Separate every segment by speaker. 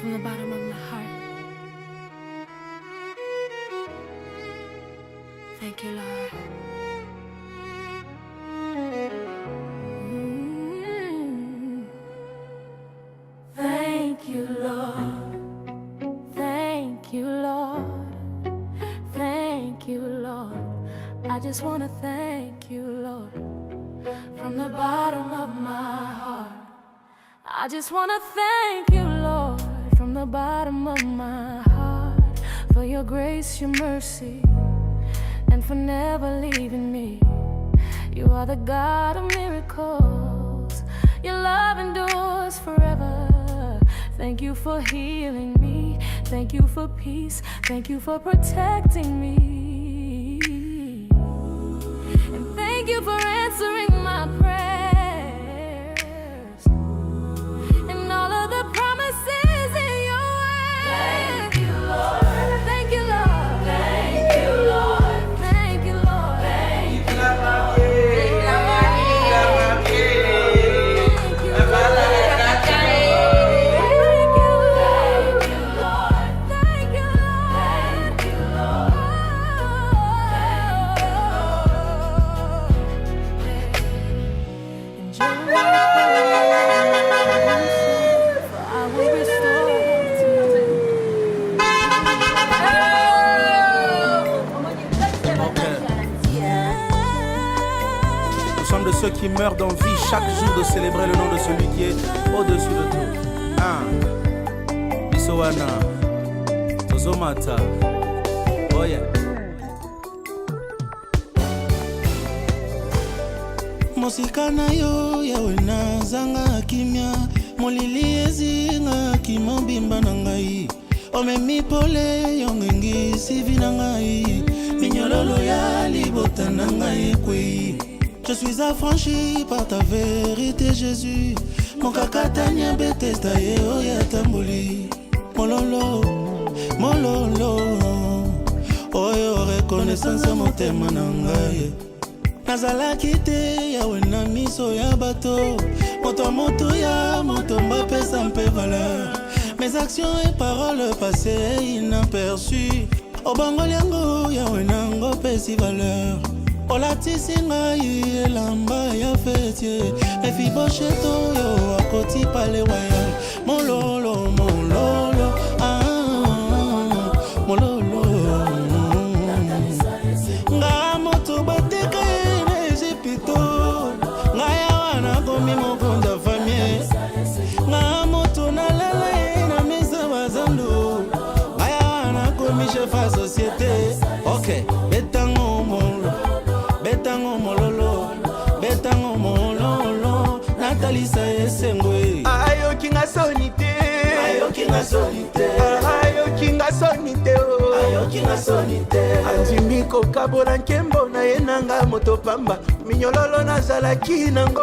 Speaker 1: from the bottom of my heart. Thank you, Lord. Thank you, Lord. Thank you, Lord. Thank you, Lord. I just want to thank you, Lord, from the bottom of my heart. I just want to thank you, Lord, from the bottom of my heart, for your grace, your mercy, and for never leaving me. You are the God of miracles. Your love endures forever. Thank you for healing me. Thank you for peace. Thank you for protecting me. And thank you for answering my prayers and all of the promises in your word. Thank you, Lord. Thank you, Lord. Thank you, Lord. Thank you, Lord. Thank you, Lord.
Speaker 2: Nous sommes de ceux qui meurent d'envie chaque jour de célébrer le nom de celui qui est au-dessus de tout. Bisowana, Tozomata, oh yeah.
Speaker 3: Mosika na yo yawe na zanga kimia, molili ezinga kimobimba na ngai. Omemi pole yongengi sivi na ngai, minyololo ya libota na ngai ekwei. Je suis affranchi par ta vérité, Jésus. Mon kakatanya beteta ye oya tamboli. Mololo, mololo, oyo reconnaissance motema na ngai. Nazalaki te yawe na miso ya bato, moto moto ya moto mbapesa mpe valeur. Mes actions et paroles passées inaperçues, obangoli yango yawe nango pesi valeur. Olatisi ngai elamba ya fetie, Mefibosheto yo akoti pale royal. Mololo, mololo, mololo. Nga moto bateka ene Egypto, nga yawana komi mokonda famille. Nga moto na lele na misa bazando, nga yawana komi chef a société. Ok, betango molo, betango mololo, betango mololo. Natalisa esengwe.
Speaker 4: Ayo kinga sonite,
Speaker 3: Ayo kinga sonite,
Speaker 4: ayo kinga sonite,
Speaker 3: ayo kinga sonite.
Speaker 4: anzimiko kabola nkembo na yenanga moto pamba. Minyololo nazalaki nango,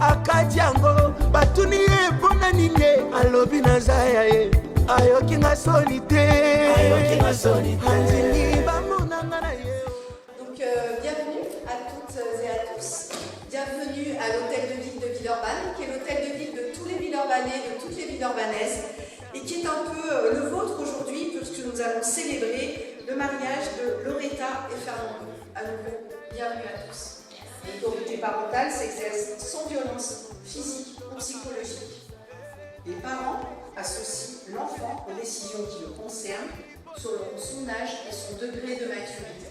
Speaker 4: akati yango, batuni ye pona nine, alobi nazaya ye. Ayo kinga sonite,
Speaker 3: Ayo kinga sonite.
Speaker 4: anzimi bamonanga na ye.
Speaker 5: Donc bienvenue à toutes et à tous. Bienvenue à l'hôtel de ville de Villeurbanne, qui est l'hôtel de ville de tous les Villeurbanais, de toutes les Villeurbanaises, et qui est un peu le vôtre aujourd'hui, puisque nous allons célébrer le mariage de Loretta et Fernando. À nouveau, bienvenue à tous. L'autorité parentale s'exerce sans violence physique ou psychologique. Les parents associent l'enfant aux décisions qui le concernent, selon son âge et son degré de maturité.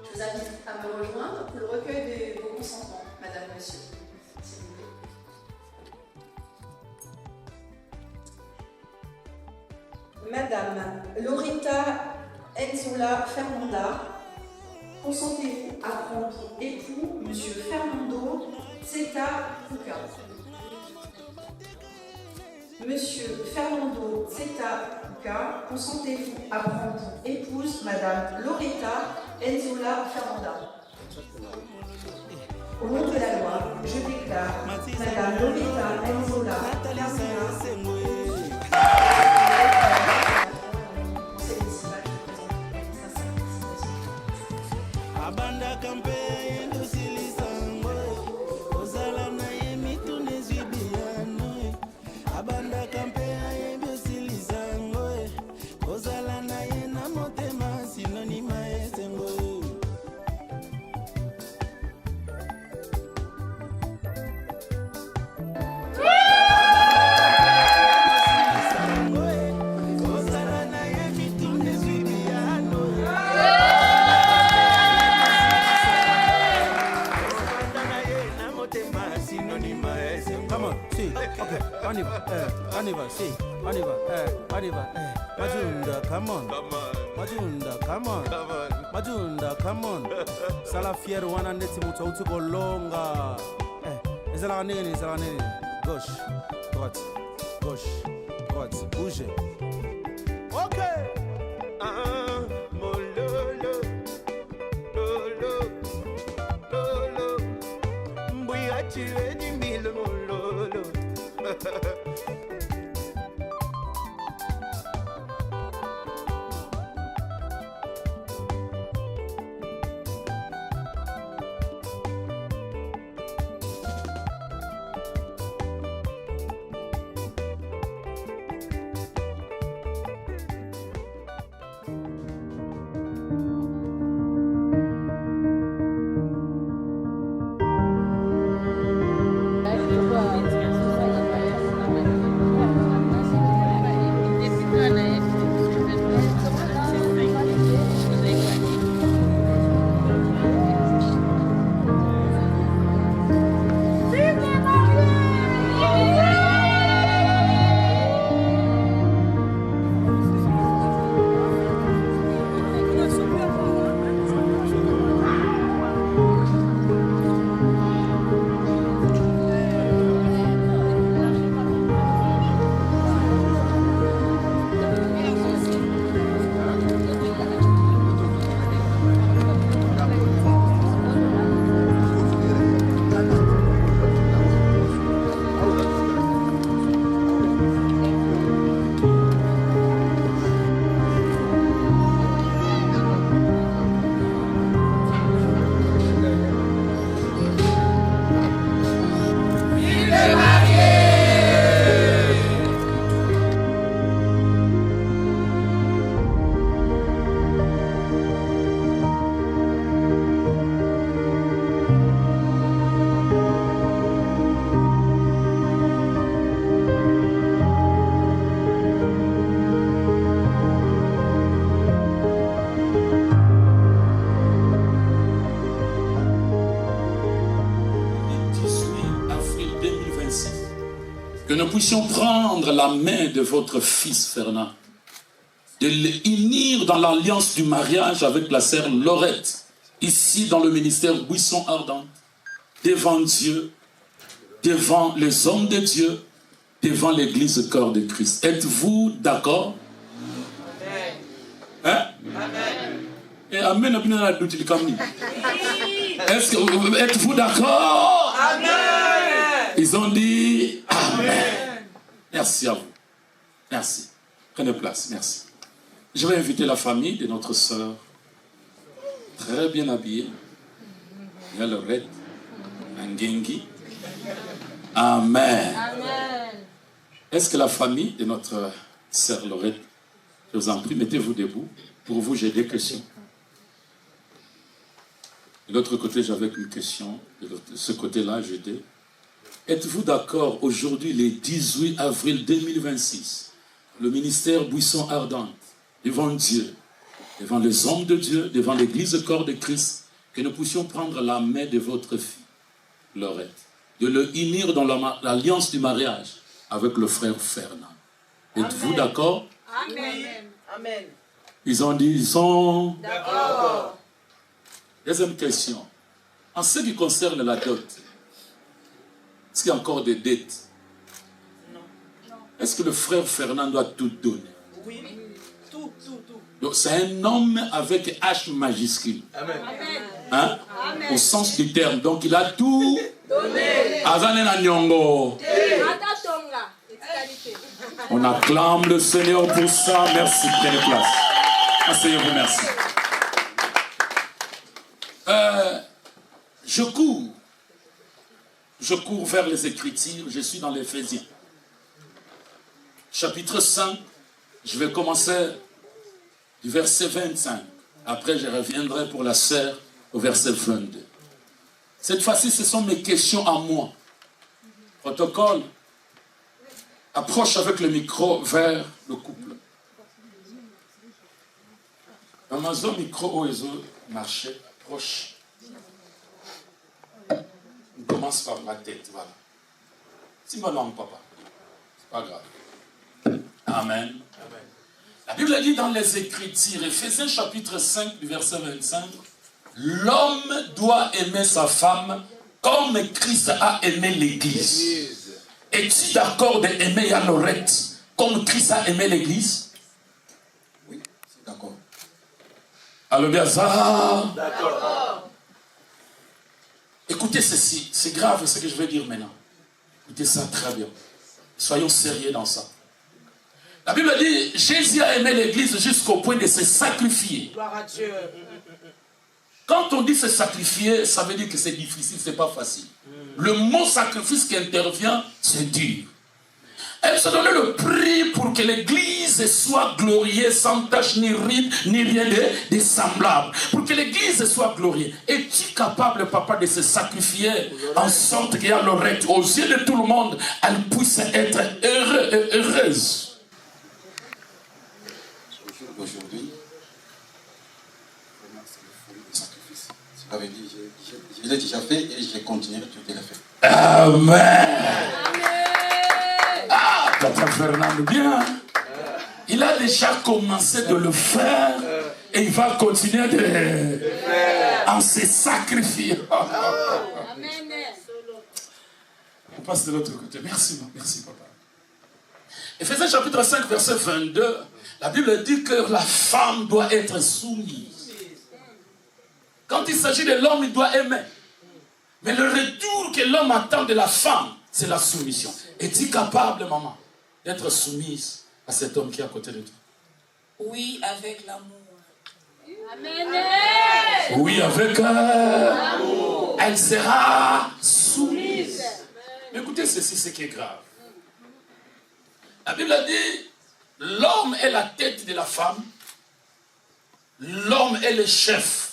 Speaker 5: Je vous invite à me rejoindre pour le recueil de vos consentements, Madame, Monsieur, s'il vous plaît. Madame Loretta Enzola Fernanda, consentez-vous à prendre époux Monsieur Fernando Zeta Cuca? Monsieur Fernando Zeta Cuca, consentez-vous à prendre épouse Madame Loretta Enzola Fernanda? Au nom de la loi, je déclare Madame Loretta Enzola Fernanda.
Speaker 3: Abanda kampe ndosilisango, ozala na ye mitu nezwibiano. Abanda kampe
Speaker 2: Come on, see, okay, on y va, see, on y va, Majunda, come on, Majunda, come on, Majunda, come on. Sala fier wana neti mutu utuko longa. Ezala nini, gauche, droite, bouge.
Speaker 4: Okay. Mololo, lolo, mbouya tu es du mille mololo.
Speaker 6: Que nous puissions prendre la main de votre fils Fernand, de l'unir dans l'alliance du mariage avec la sœur Laurette, ici dans le ministère Buisson Ardent, devant Dieu, devant les hommes de Dieu, devant l'église corps de Christ. Êtes-vous d'accord? Hein? Amen. Est-ce que êtes-vous d'accord? Amen. Ils ont dit Amen. Merci à vous. Merci. Prenez place. Merci. Je vais inviter la famille de notre sœur, très bien habillée. Il y a le red, un gengi. Amen. Amen. Est-ce que la famille de notre sœur Laurette, je vous en prie, mettez-vous debout. Pour vous, j'ai des questions. De l'autre côté, j'avais une question. De ce côté-là, j'ai deux. Êtes-vous d'accord aujourd'hui, le 18 avril 2026, le ministère Buisson Ardent, devant Dieu, devant les hommes de Dieu, devant l'église corps de Christ, que nous puissions prendre la main de votre fille, Laurette, de le unir dans l'alliance du mariage avec le frère Fernand. Êtes-vous d'accord?
Speaker 5: Amen. Amen.
Speaker 6: Ils ont dit, ils sont
Speaker 5: d'accord.
Speaker 6: Deuxième question. En ce qui concerne la dot, est-ce qu'il y a encore des dettes? Non. Est-ce que le frère Fernand doit tout donner?
Speaker 5: Oui, tout.
Speaker 6: Donc c'est un homme avec H majuscule. Amen. Hein? Amen. Au sens du terme. Donc il a tout donné. On acclame le Seigneur pour ça. Merci. Prenez place. Asseyez-vous, merci. Je cours vers les Écritures, je suis dans l'Éphésiens. Chapitre 5, je vais commencer du verset 25. Après, je reviendrai pour la sœur au verset 22. Cette fois-ci, ce sont mes questions à moi. Protocole, approche avec le micro vers le couple. Amazon micro oezo marché, proche. On commence par la tête, voilà. Si ma langue, papa, c'est pas grave. Amen. La Bible dit dans les Écritures, Éphésiens chapitre 5, du verset 25, l'homme doit aimer sa femme comme Christ a aimé l'Église. Es-tu d'accord d'aimer Yannorette comme Christ a aimé l'Église?
Speaker 7: Oui, c'est d'accord.
Speaker 6: Allô, bien ça?
Speaker 4: D'accord.
Speaker 6: Écoutez ceci, c'est grave ce que je vais dire maintenant. Écoutez ça très bien. Soyons sérieux dans ça. La Bible dit, Jésus a aimé l'Église jusqu'au point de se sacrifier.
Speaker 8: Gloire à Dieu.
Speaker 6: Quand on dit se sacrifier, ça veut dire que c'est difficile, c'est pas facile. Le mot sacrifice qui intervient, c'est dur. Elle se donnait le prix pour que l'Église soit glorieux, sans tache ni ride, ni rien de semblable. Pour que l'Église soit glorieux. Es-tu capable, papa, de se sacrifier en sorte qu'il y a l'oreille aux yeux de tout le monde, elle puisse être heureuse?
Speaker 7: Aujourd'hui, vraiment, c'est le fruit du sacrifice. Cela veut dire, je l'ai déjà fait et je continuerai de le faire.
Speaker 6: Amen. Ah, Papa Fernand, bien. Il a déjà commencé de le faire et il va continuer en se sacrifiant. On passe de l'autre côté. Merci, merci, papa. Éphésiens chapitre 5, verset 22. La Bible dit que la femme doit être soumise. Quand il s'agit de l'homme, il doit aimer. Mais le retour que l'homme attend de la femme, c'est la soumission. Es-tu capable, maman, d'être soumise à cet homme qui est à côté de toi?
Speaker 8: Oui, avec l'amour.
Speaker 6: Oui, avec l'amour. Elle sera soumise. Mais écoutez, ceci, c'est qui est grave. La Bible a dit, l'homme est la tête de la femme, l'homme est le chef.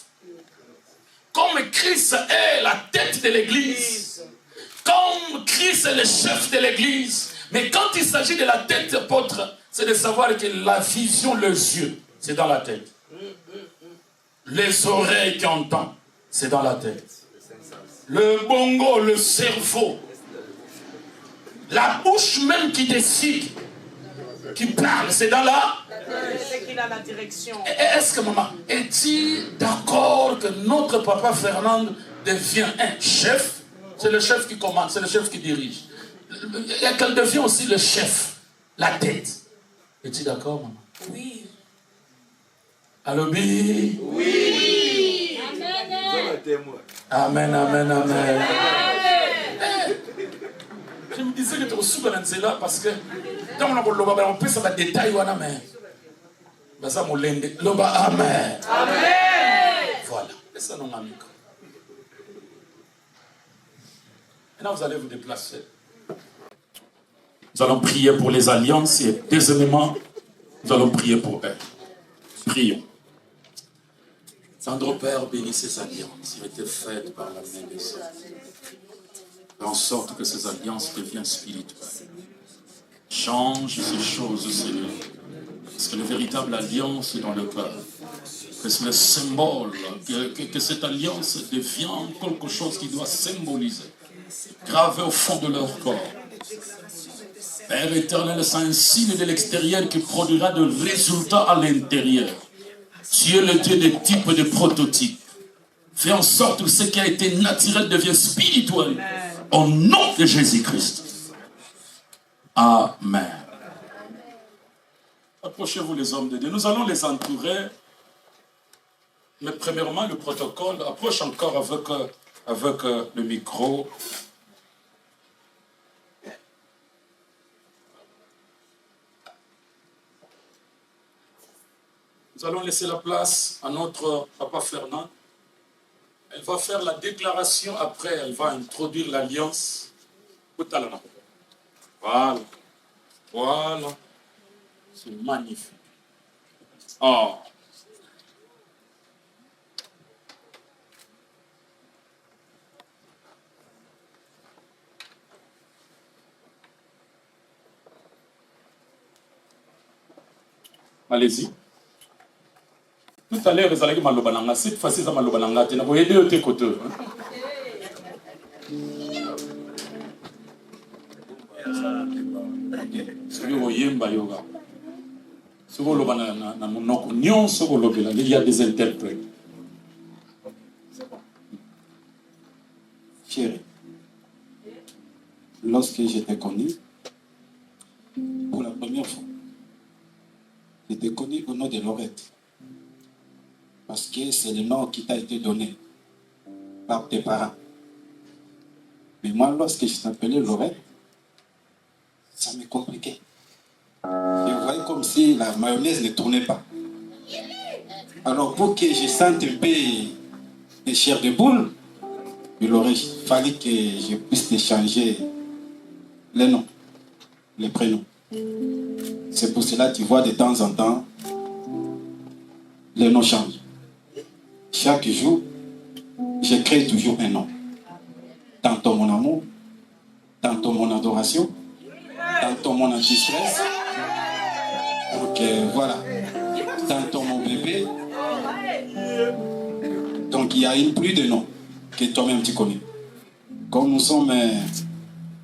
Speaker 6: Comme Christ est la tête de l'église, comme Christ est le chef de l'église, mais quand il s'agit de la tête apôtre, c'est de savoir que la vision, les yeux, c'est dans la tête. Les oreilles qui entendent, c'est dans la tête. Le bongo, le cerveau, la bouche même qui décide, qui parle, c'est dans la...
Speaker 8: C'est qu'il a la direction.
Speaker 6: Est-ce que maman, es-tu d'accord que notre papa Fernand devient un chef? C'est le chef qui commande, c'est le chef qui dirige. Et qu'elle devient aussi le chef, la tête. Es-tu d'accord, maman?
Speaker 8: Oui.
Speaker 6: Allô, Bi?
Speaker 8: Oui.
Speaker 6: Amen, amen, amen. Je me disais que tu es au sous-balanzela parce que quand on peut savoir des détails, mais amen. Amen. Voilà. Et ça, non, amico. Maintenant, vous allez vous déplacer. Nous allons prier pour les alliances et deuxièmement, nous allons prier pour elles. Prions. Sandro Père, bénis ces alliances qui ont été faites par la main des saints. Fais en sorte que ces alliances deviennent spirituelles. Change ces choses, Seigneur. Parce que la véritable alliance est dans le cœur. Que c'est le symbole, que cette alliance devienne quelque chose qui doit symboliser. Gravé au fond de leur corps. Père éternel, c'est un signe de l'extérieur qui produira de résultats à l'intérieur. Tu es le Dieu des types, de prototypes. Fais en sorte que ce qui a été naturel devient spirituel. Au nom de Jésus-Christ. Amen. Approchez-vous les hommes de Dieu. Nous allons les entourer. Mais premièrement, le protocole. Approche encore avec le micro. Nous allons laisser la place à notre papa Fernand. Elle va faire la déclaration, après elle va introduire l'alliance. Voilà. Voilà. C'est magnifique. Oh. Allez-y. Tout à l'heure, ils allaient malobananga. Cette fois-ci, ça malobananga. Tu n'as pas aidé au tes côtés. soki oyemba yoga soki oloba na monoko nyonso kolobela il y a des interprètes.
Speaker 7: Chérie, lorsque j'étais connu, pour la première fois, j'étais connu au nom de Laurette. Parce que c'est le nom qui t'a été donné par tes parents. Mais moi, lorsque je t'appelais Laurette, ça me compliquait. Je voyais comme si la mayonnaise ne tournait pas. Alors pour que je sente un peu de chair de poule, il aurait fallu que je puisse te changer les noms, les prénoms. C'est pour cela que tu vois de temps en temps, les noms changent. Chaque jour, je crée toujours un nom. Tantôt mon amour, tantôt mon adoration, tantôt mon anti-stress. Donc voilà, tantôt mon bébé. Donc il y a une pluie de noms que toi-même tu connais. Comme nous sommes,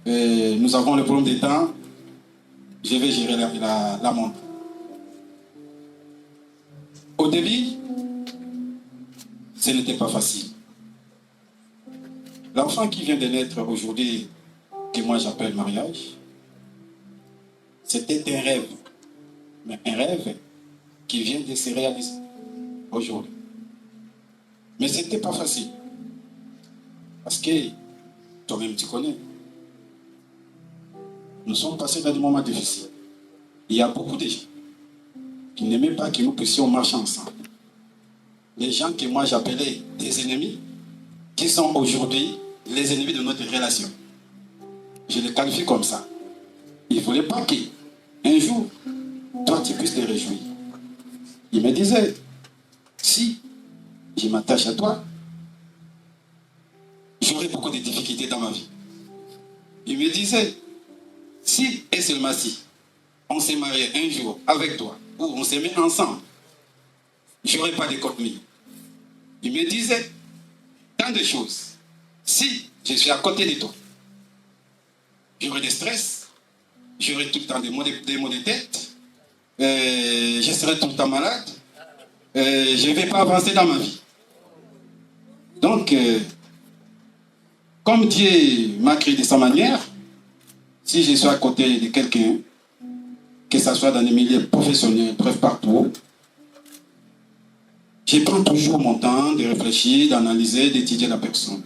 Speaker 7: nous avons le problème de temps, je vais gérer la montre. Au début, ce n'était pas facile. L'enfant qui vient de naître aujourd'hui, que moi j'appelle mariage, c'était un rêve. Mais un rêve qui vient de se réaliser aujourd'hui. Mais ce n'était pas facile. Parce que toi-même tu connais. Nous sommes passés dans des moments difficiles. Il y a beaucoup de gens qui n'aimaient pas que nous puissions marcher ensemble. Les gens que moi j'appelais des ennemis, qui sont aujourd'hui les ennemis de notre relation. Je les qualifie comme ça. Ils ne voulaient pas qu'un jour, toi tu puisses te réjouir. Ils me disaient, si je m'attache à toi, j'aurai beaucoup de difficultés dans ma vie. Ils me disaient, si et seulement si on s'est marié un jour avec toi, ou on s'est mis ensemble, je n'aurai pas de contenu. Il me disait tant de choses. Si je suis à côté de toi, j'aurai des stress, j'aurai tout le temps des maux de tête, je serai tout le temps malade, je ne vais pas avancer dans ma vie. Donc, comme Dieu m'a créé de sa manière, si je suis à côté de quelqu'un, que ce soit dans les milieux professionnels, bref, partout, je prends toujours mon temps de réfléchir, d'analyser, d'étudier la personne.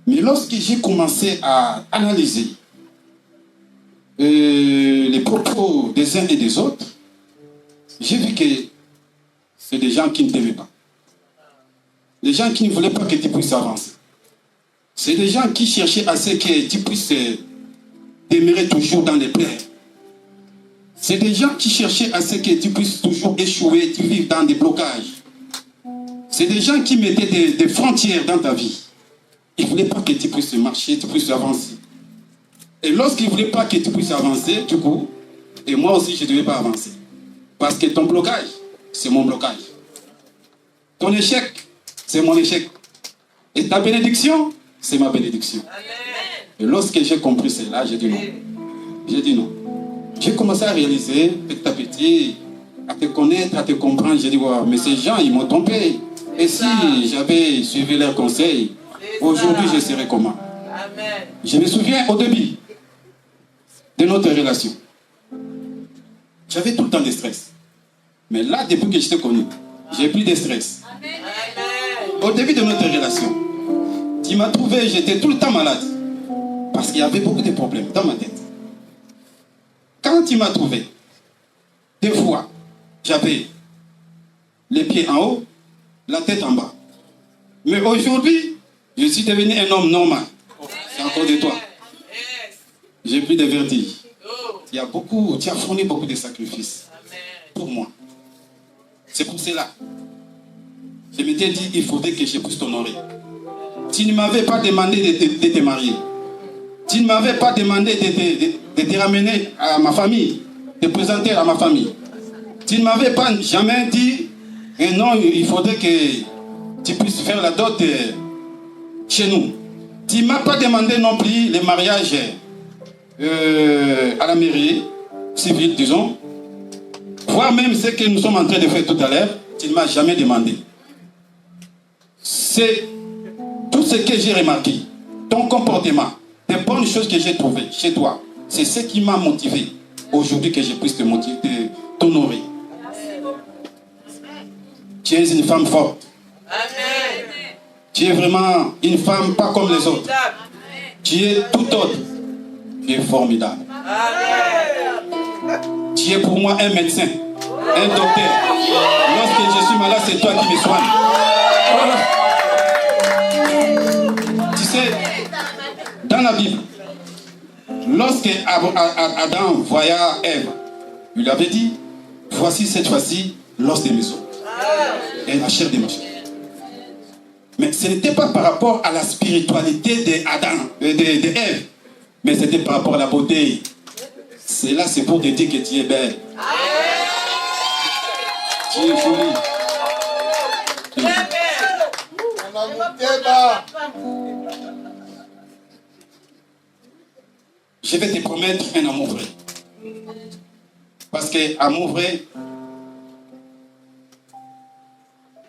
Speaker 7: Mais lorsque j'ai commencé à analyser les propos des uns et des autres, j'ai vu que c'est des gens qui ne t'aimaient pas. Des gens qui ne voulaient pas que tu puisses avancer. C'est des gens qui cherchaient à ce que tu puisses demeurer toujours dans les plaies. C'est des gens qui cherchaient à ce que tu puisses toujours échouer, tu vives dans des blocages. C'est des gens qui mettaient des frontières dans ta vie. Ils ne voulaient pas que tu puisses marcher, tu puisses avancer. Et lorsqu'ils ne voulaient pas que tu puisses avancer, du coup, et moi aussi je ne devais pas avancer. Parce que ton blocage, c'est mon blocage. Ton échec, c'est mon échec. Et ta bénédiction, c'est ma bénédiction. Et lorsque j'ai compris cela, j'ai dit non. J'ai dit non. J'ai commencé à réaliser petit à petit, à te connaître, à te comprendre. J'ai dit, wow, mais ces gens, ils m'ont trompé. Et si j'avais suivi leurs conseils, aujourd'hui, je serais comment? Amen. Je me souviens au début de notre relation. J'avais tout le temps de stress. Mais là, depuis que je t'ai connu, j'ai plus de stress. Amen. Au début de notre relation, tu m'as trouvé, j'étais tout le temps malade. Parce qu'il y avait beaucoup de problèmes dans ma tête. Quand tu m'as trouvé, des fois, j'avais les pieds en haut, la tête en bas. Mais aujourd'hui, je suis devenu un homme normal. C'est encore de toi. J'ai plus de vertige. Tu as fourni beaucoup de sacrifices pour moi. C'est pour cela. Je m'étais dit, il faudrait que je puisse t'honorer. Tu ne m'avais pas demandé de te marier. Tu ne m'avais pas demandé de te ramener à ma famille, de te présenter à ma famille. Tu ne m'avais pas jamais dit, non, il faudrait que tu puisses faire la dot chez nous. Tu ne m'as pas demandé non plus le mariage à la mairie civile, disons, voire même ce que nous sommes en train de faire tout à l'heure, tu ne m'as jamais demandé. C'est tout ce que j'ai remarqué, ton comportement, des bonnes choses que j'ai trouvées chez toi. C'est ce qui m'a motivé aujourd'hui que je puisse te motiver, t'honorer. Tu es une femme forte.
Speaker 8: Amen.
Speaker 7: Tu es vraiment une femme pas comme les autres. Tu es tout autre. Tu es formidable.
Speaker 8: Amen.
Speaker 7: Tu es pour moi un médecin, un docteur. Lorsque je suis malade, c'est toi qui me soignes. Tu sais, dans la Bible, lorsque Adam voya Ève, il lui avait dit, voici cette fois-ci l'os des maisons et la chair des machins. Mais ce n'était pas par rapport à la spiritualité d'Ève, mais c'était par rapport à la beauté. C'est là, c'est pour te dire que tu es belle. Tu es jolie. Je vais te promettre un amour vrai. Parce que amour vrai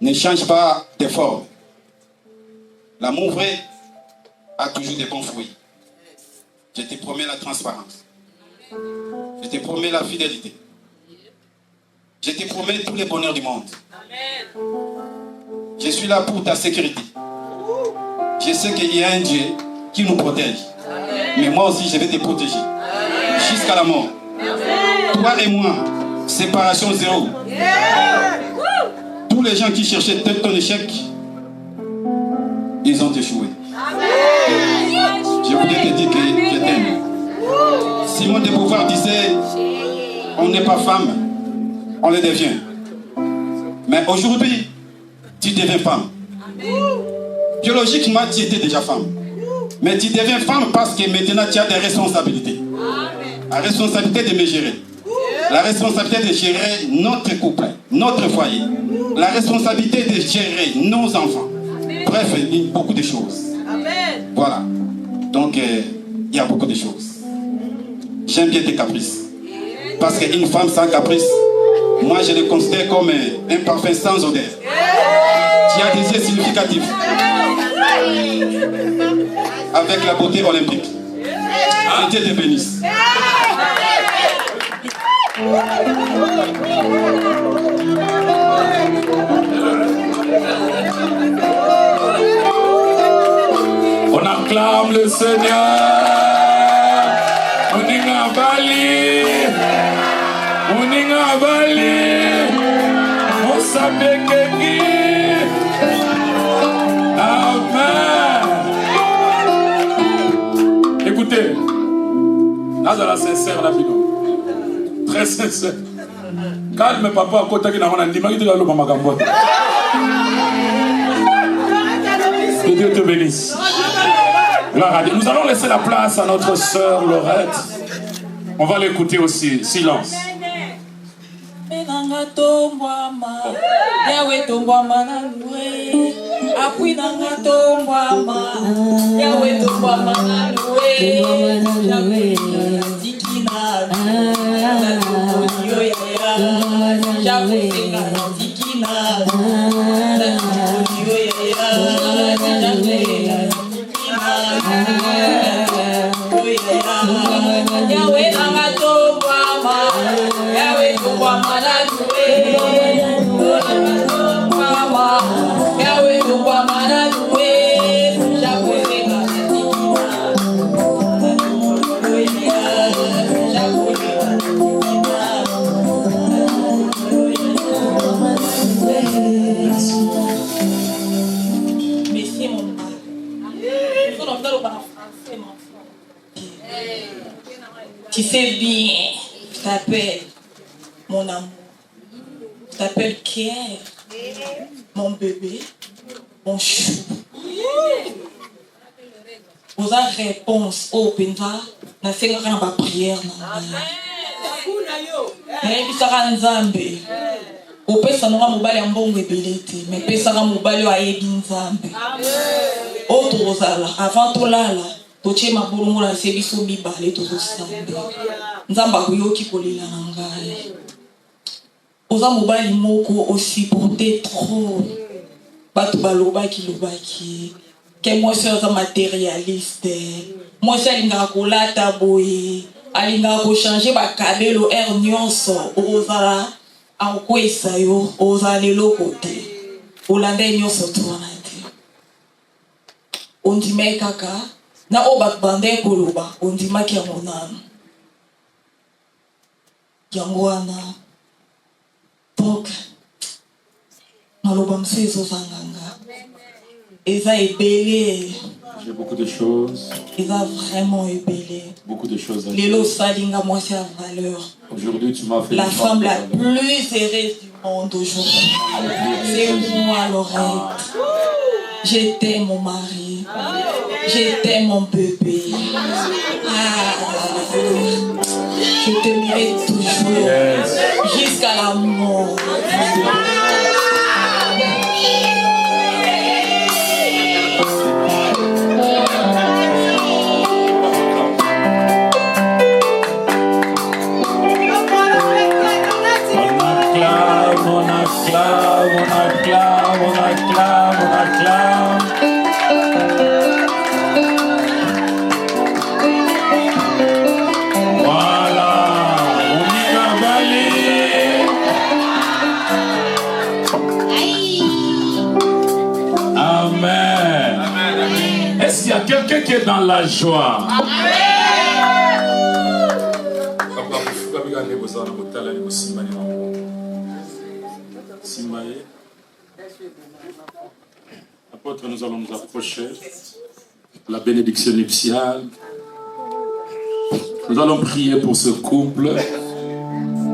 Speaker 7: ne change pas de forme. L'amour vrai a toujours des bons fruits. Je te promets la transparence. Je te promets la fidélité. Je te promets tous les bonheurs du monde. Je suis là pour ta sécurité. Je sais qu'il y a un Dieu qui nous protège. Mais moi aussi, je vais te protéger. Jusqu'à la mort. Toi et moi, séparation zéro. Tous les gens qui cherchaient ton échec, ils ont échoué. Je voudrais te dire que je t'aime. Simone de Beauvoir disait, on n'est pas femme, on le devient. Mais aujourd'hui, tu deviens femme. Biologiquement, tu étais déjà femme. Mais tu deviens femme parce que maintenant tu as des responsabilités. La responsabilité de me gérer. La responsabilité de gérer notre couple, notre foyer. La responsabilité de gérer nos enfants. Bref, il y a beaucoup de choses. Voilà. Donc, il y a beaucoup de choses. J'aime bien tes caprices. Parce qu'une femme sans caprice, moi je le considère comme un parfum sans odeur. Qui a des yeux significatifs. Avec la beauté olympique. Que Dieu te bénisse.
Speaker 6: On acclame le Seigneur. Uninga Bali. Uninga Bali. Mosabekeki. Amen. Écoutez, Nazala sincère la vidéo. Très sincère. Calme papa, à côté de la main, dis-moi que tu vas le maman. Que Dieu te bénisse. Nous allons laisser la place à notre sœur Laurette. On va l'écouter aussi. Silence.
Speaker 8: Tu sais bien, je t'appelle mon amour, je t'appelle Kier, mon bébé, mon chou. Vous avez réponse au Penza, na fait ma prière. Nayebisaka Nzambe. Opesa nonga mobali ya mbongo ebele te, mais pesaka mobali oyo ayebi Nzambe. Oyo tozala, avant tolala, toche mabolongo na se biso mibale tozosambe nzamba kuyoki kolela na ngai oza mobali moko osupporte trop bato balobaki ke mwasi aza matérialiste mwasi alingaka kolata boye alingaka kochange bakabelo air nyonso ozala akokwesa yo ozala leloko te olanda ye nyonso to wana te ondimai kaka na oyo bato banda koloba ondimaki yango nanu yango wana donc maloba mosu ezozanganga eza ebele.
Speaker 6: J'ai beaucoup de choses.
Speaker 8: Il va vraiment ébélé.
Speaker 6: Beaucoup de choses à dire.
Speaker 8: Lélo Salinga, moi c'est la valeur.
Speaker 6: Aujourd'hui, tu m'as fait
Speaker 8: la femme la plus heureuse du monde aujourd'hui. C'est moi Lorette. Je t'aime mon mari. Je t'aime mon bébé. Je t'aimerai toujours. Yes. Jusqu'à la mort.
Speaker 6: On acclame. Voilà, on y va balayer. Amen. Est-ce qu'il y a quelqu'un qui est dans la joie? Apôtre, nous allons nous approcher de la bénédiction nuptiale. Nous allons prier pour ce couple.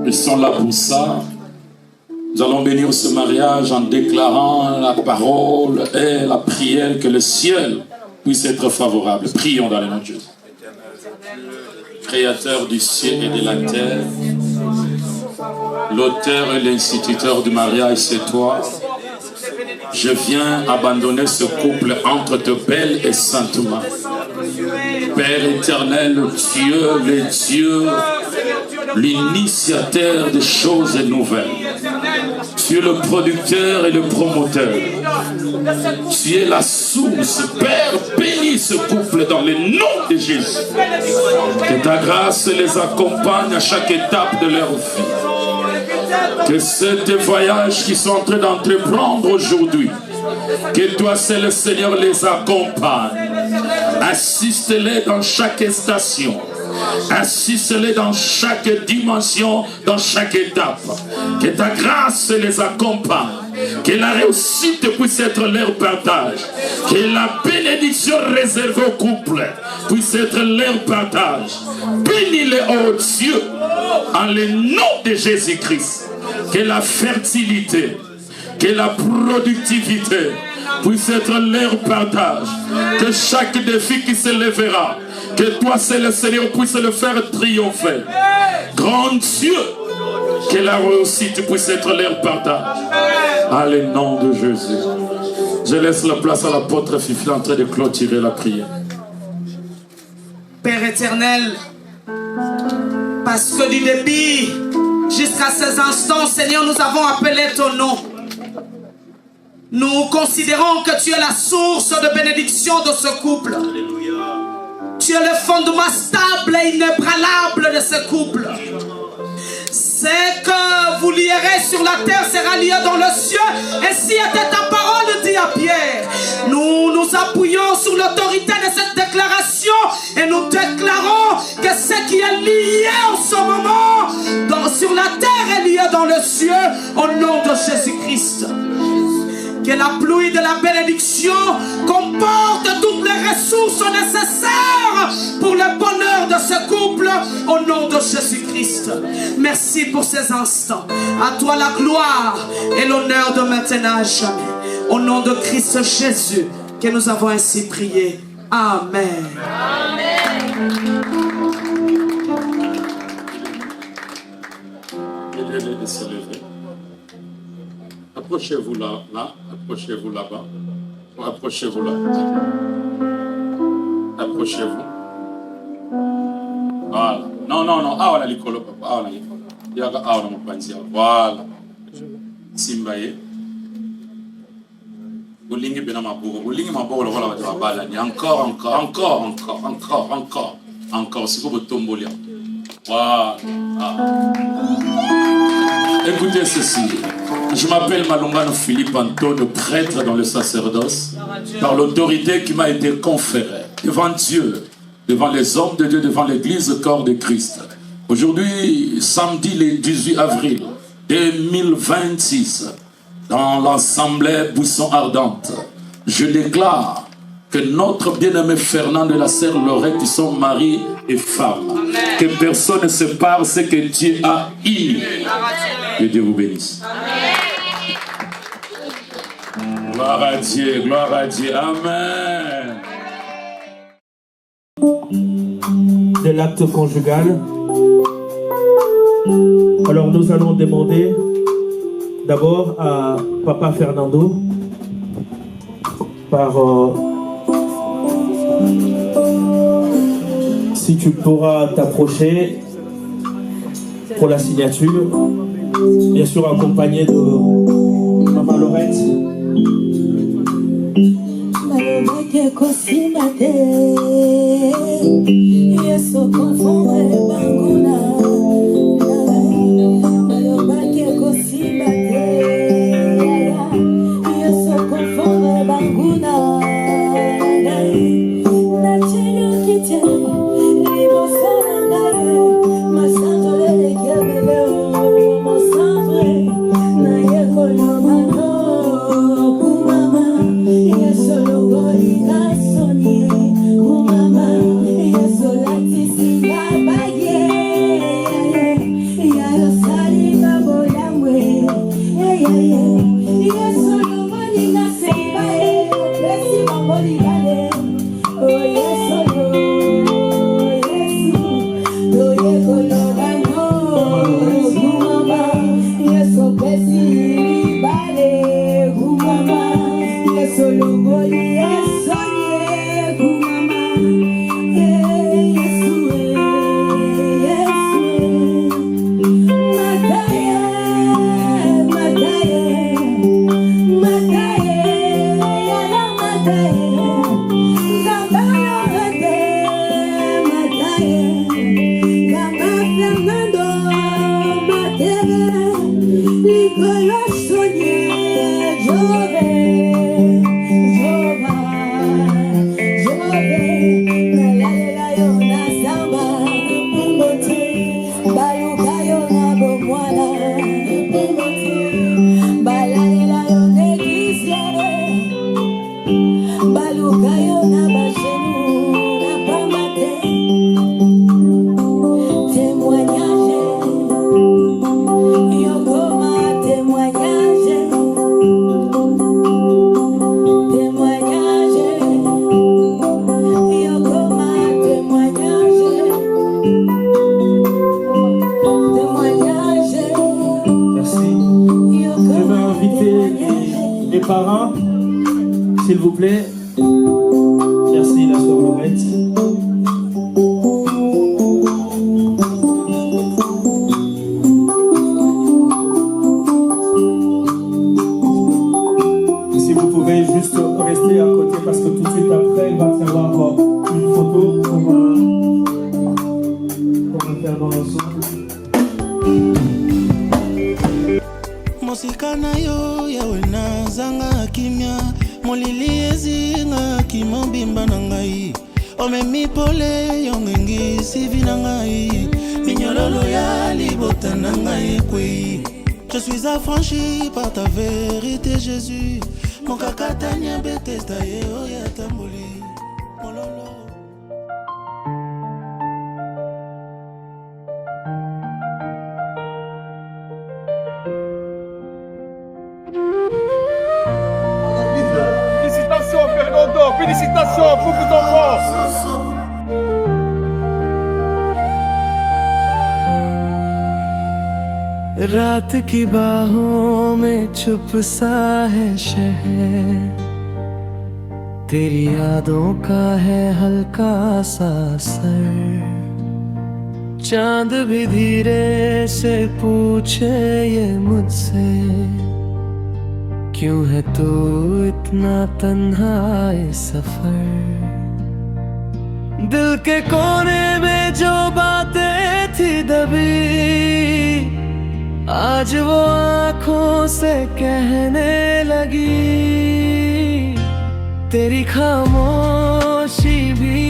Speaker 6: Ils sont là pour ça. Nous allons bénir ce mariage en déclarant la parole et la prière que le ciel puisse être favorable. Prions dans le nom de Jésus. Créateur du ciel et de la terre, l'auteur et l'instituteur du mariage, c'est toi. Je viens abandonner ce couple entre tes belles et saintes mains. Père éternel, Dieu, le Dieu, l'initiateur des choses nouvelles. Tu es le producteur et le promoteur. Tu es la source. Père, bénis ce couple dans le nom de Jésus. Que ta grâce les accompagne à chaque étape de leur vie. Que ce voyage qu'ils sont en train d'entreprendre aujourd'hui, que toi, c'est le Seigneur, les accompagne. Assiste-les dans chaque station. Assiste-les dans chaque dimension, dans chaque étape. Que ta grâce les accompagne. Que la réussite puisse être leur partage. Que la bénédiction réservée au couple puisse être leur partage. Bénis-les, oh Dieu, en le nom de Jésus-Christ. Que la fertilité, que la productivité puisse être leur partage. Que chaque défi qui se lèvera, que toi, c'est le Seigneur, puisse le faire triompher. Grand Dieu, que la réussite puisse être leur partage. À le nom de Jésus. Je laisse la place à l'apôtre Fifi en train de clôturer la prière.
Speaker 9: Père éternel, parce que du début jusqu'à ces instants, Seigneur, nous avons appelé ton nom. Nous considérons que tu es la source de bénédiction de ce couple. Tu es le fondement stable et inébranlable de ce couple. C'est que vous lierez sur la terre sera lié dans le ciel. Ainsi était ta parole, dit à Pierre. Nous nous appuyons sur l'autorité de cette déclaration et nous déclarons que ce qui est lié en ce moment sur la terre est lié dans le ciel au nom de Jésus-Christ. Que la pluie de la bénédiction comporte toutes les ressources nécessaires pour le bonheur de ce couple au nom de Jésus-Christ. Merci pour ces instants. À toi la gloire et l'honneur de maintenant à jamais. Au nom de Christ Jésus que nous avons ainsi prié. Amen.
Speaker 6: De se lever. Approchez-vous là, approchez-vous là-bas, approchez-vous là. accrochez-vous. Voilà. Non, non, non. Ah, voilà l'école, papa. Ah, voilà l'école. Ah, voilà mon panzi. Voilà. Simbaye. Olingi bena maboko. Olingi maboko, voilà, voilà. Encore. C'est pour tombolia. Voilà. Ah. Écoutez ceci. Je m'appelle Malungano Philippe Antonio, prêtre dans le sacerdoce, par l'autorité qui m'a été conférée devant Dieu, devant les hommes de Dieu, devant l'église corps de Christ. Aujourd'hui, samedi le 18 avril 2026, dans l'assemblée Buisson Ardente, je déclare que notre bien-aimé Fernand et la sœur Laurette, ils sont mari et femme. Amen. Que personne ne sépare ce que Dieu a uni. Que Dieu vous bénisse. Amen. Gloire à Dieu, gloire à Dieu. Amen.
Speaker 10: De l'acte conjugal. Alors nous allons demander d'abord à Papa Fernando si tu pourras t'approcher pour la signature, bien sûr accompagné de Maman Laurette. Parrain, s'il vous plaît. Merci, la sœur Laurette. Si vous pouvez juste rester à côté parce que tout de suite après, il va y avoir une photo qu'on va faire dans l'ensemble.
Speaker 3: Mosika na yo yawe na zanga kimia molili ezinga kimobimba na ngai omemi pole yongengi sivi na ngai minyololo ya libota na ngai ekwei. Je suis affranchi par ta vérité Jésus mokakatanya betesta ye oya tamboli mololo.
Speaker 11: Félicitations, beaucoup d'enfants.
Speaker 12: रात की बाहों में छुप सा है शहर तेरी यादों का है हल्का सा असर चांद भी धीरे से पूछे ये मुझसे क्यों है तू इतना तन्हा इस सफर दिल के कोने में जो बातें थी दबी आज वो आंखों से कहने लगी तेरी खामोशी भी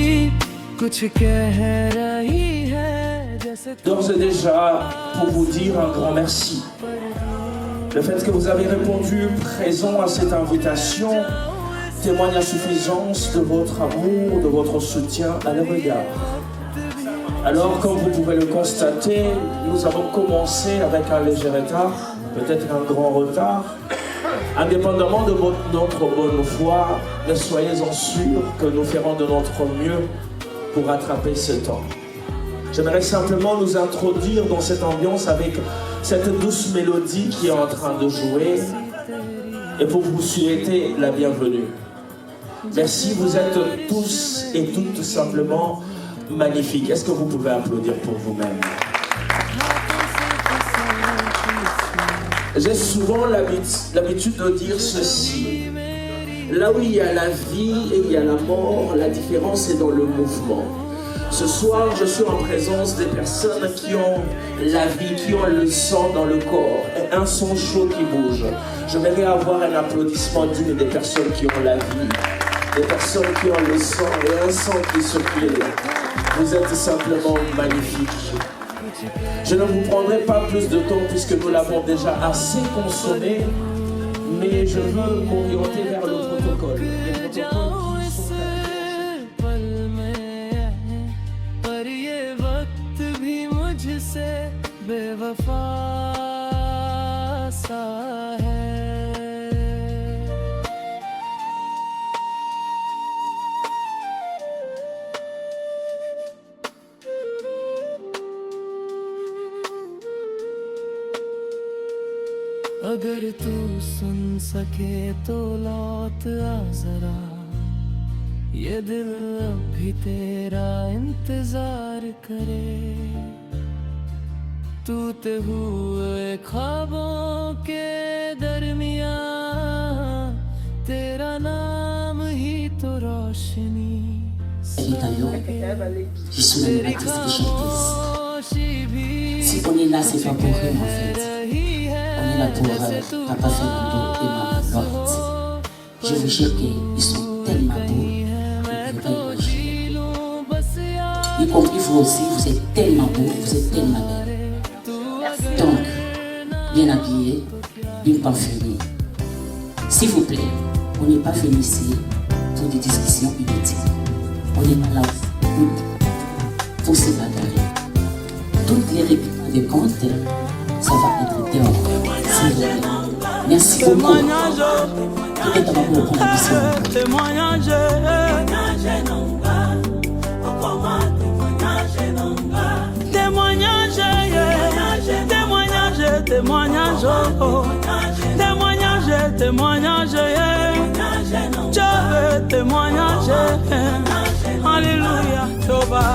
Speaker 12: कुछ कह रही है जैसे
Speaker 10: D'ores et déjà, pour vous dire un grand merci. Le fait que vous avez répondu présent à cette invitation témoigne à suffisance de votre amour, de votre soutien à leur égard. Alors, comme vous pouvez le constater, nous avons commencé avec un léger retard, peut-être un grand retard. Indépendamment de notre bonne foi, ne soyez-en sûrs que nous ferons de notre mieux pour rattraper ce temps. J'aimerais simplement nous introduire dans cette ambiance avec cette douce mélodie qui est en train de jouer et pour vous souhaiter la bienvenue. Merci, vous êtes tous et toutes simplement magnifiques. Est-ce que vous pouvez applaudir pour vous-même? J'ai souvent l'habitude de dire ceci. Là où il y a la vie et il y a la mort, la différence est dans le mouvement. Ce soir, je suis en présence des personnes qui ont la vie, qui ont le sang dans le corps et un son chaud qui bouge. Je voudrais avoir un applaudissement digne des personnes qui ont la vie, des personnes qui ont le sang et un sang qui circule. Vous êtes simplement magnifiques. Je ne vous prendrai pas plus de temps puisque nous l'avons déjà assez consommé, mais je veux m'orienter vers le protocole.
Speaker 12: बेवफा सा है अगर तू सुन सके तो लौट आ जरा ये दिल अब भी तेरा इंतजार करे टूटे हुए ख्वाबों के दरमियां तेरा नाम ही तो रोशनी
Speaker 11: Je suis l'animatrice et chanteuse. Si on est là, c'est pas pour rien en fait. On est là pour Papa Fernando et Maman Lorette. Je vous jure qu'ils sont tellement beaux que vous ne pouvez imaginer. Y compris vous aussi, vous êtes tellement beaux, vous êtes tellement belles. Donc, bien habillé, bien parfumé. S'il vous plaît, on n'est pas venu ici pour des discussions inutiles. On n'est pas là pour se bagarrer. Toutes les répétitions de comptes, ça va être dehors. S'il vous plaît. Merci beaucoup. Et on va prendre la mission.
Speaker 3: Témoignage, oh, témoignage, témoignage, je veux témoignage, alléluia, Toba.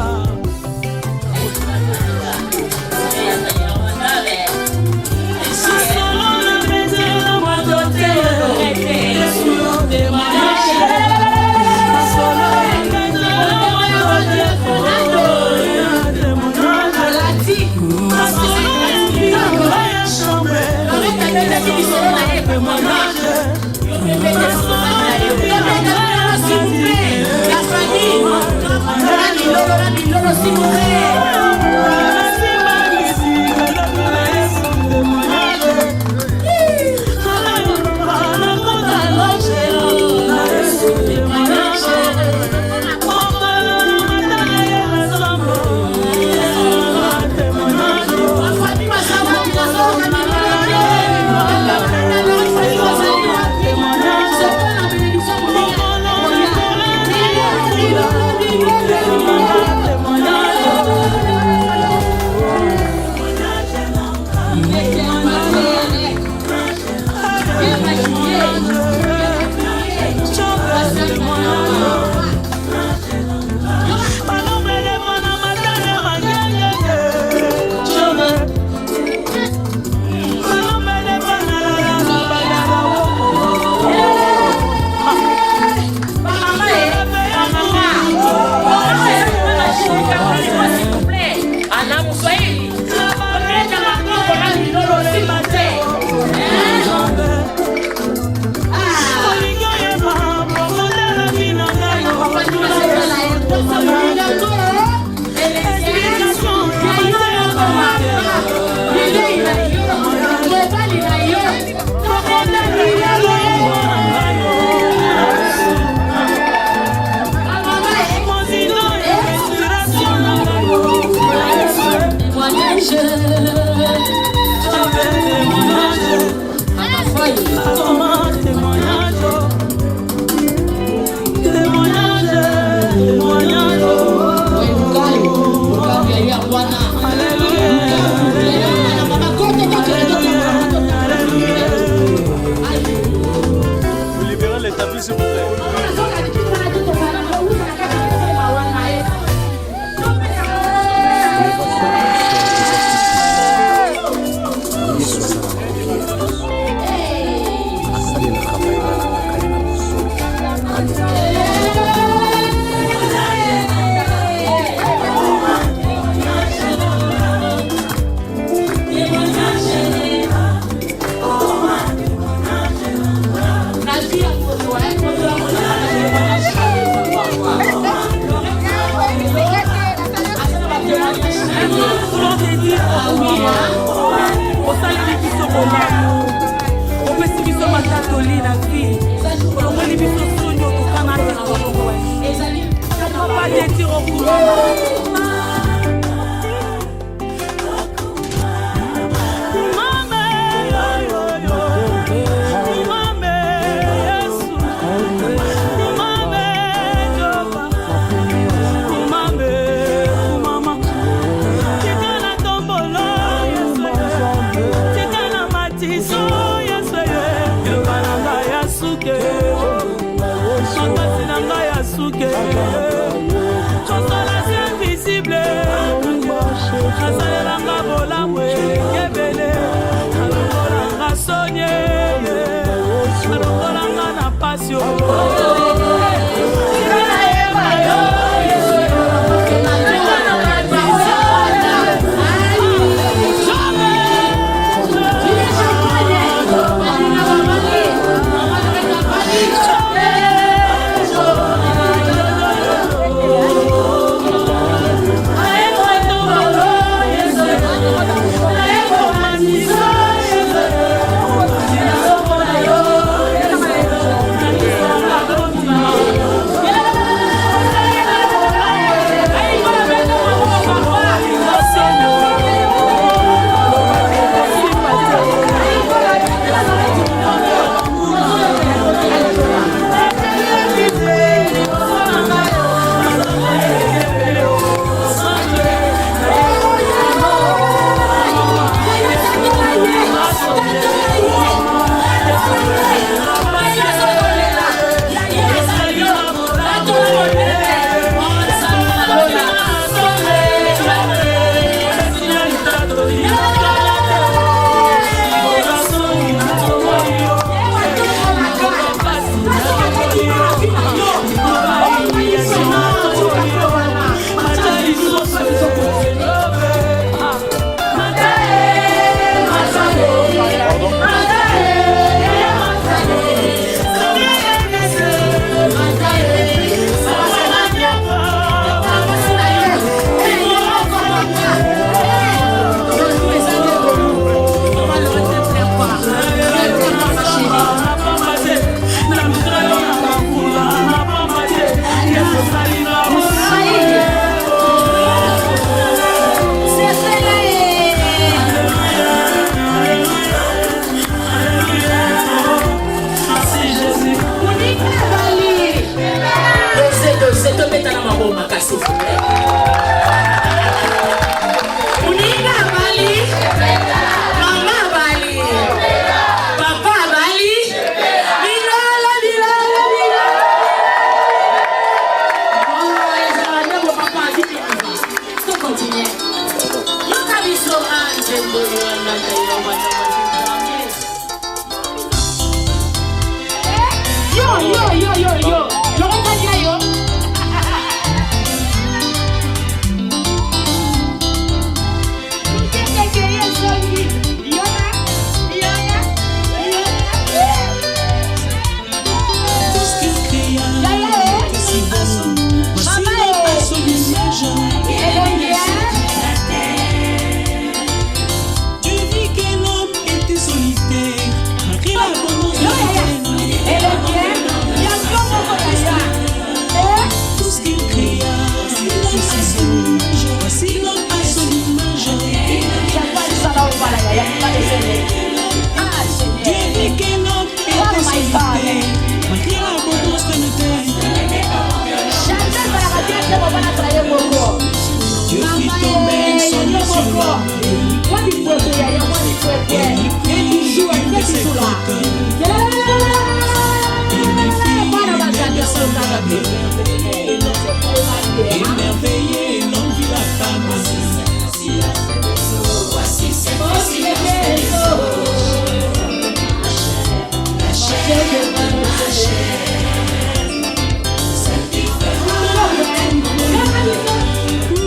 Speaker 13: Swahili. Wameleta magongo na milolo si mate.
Speaker 2: Vous libérez les tapis, s'il vous plaît.
Speaker 3: Émerveillé, l'homme vit la femme. Voici cette